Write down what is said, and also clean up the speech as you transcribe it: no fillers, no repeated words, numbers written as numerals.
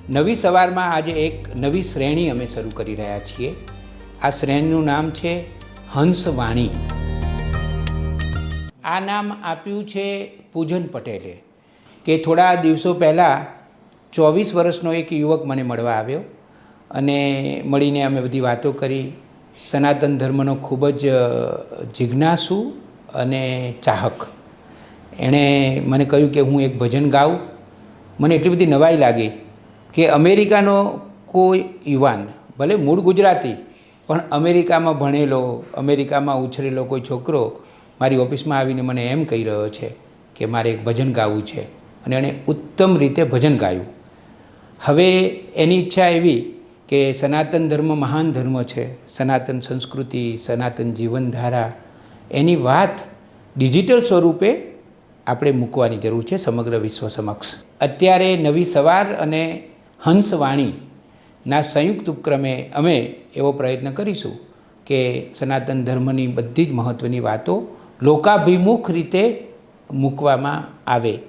નવી સવારમાં આજે એક નવી શ્રેણી અમે શરૂ કરી રહ્યા છીએ. આ શ્રેણીનું નામ છે હંસવાણી. આ નામ આપ્યું છે પૂજન પટેલે, કે થોડા દિવસો પહેલાં 24 વર્ષનો એક યુવક મને મળવા આવ્યો અને મળીને અમે બધી વાતો કરી. સનાતન ધર્મનો ખૂબ જ જિજ્ઞાસુ અને ચાહક. એણે મને કહ્યું કે હું એક ભજન ગાઉં. મને એટલી બધી નવાઈ લાગી કે અમેરિકાનો કોઈ યુવાન, ભલે મૂળ ગુજરાતી પણ અમેરિકામાં ભણેલો, અમેરિકામાં ઉછરેલો કોઈ છોકરો મારી ઓફિસમાં આવીને મને એમ કહી રહ્યો છે કે મારે એક ભજન ગાવું છે. અને એણે ઉત્તમ રીતે ભજન ગાયું. હવે એની ઈચ્છા એવી કે સનાતન ધર્મ મહાન ધર્મ છે, સનાતન સંસ્કૃતિ, સનાતન જીવનધારા, એની વાત ડિજિટલ સ્વરૂપે આપણે મૂકવાની જરૂર છે સમગ્ર વિશ્વ સમક્ષ. અત્યારે નવી સવાર અને હંસવાણીના સંયુક્ત ઉપક્રમે અમે એવો પ્રયત્ન કરીશું કે સનાતન ધર્મની બધી જ મહત્ત્વની વાતો લોકાભિમુખ રીતે મૂકવામાં આવે.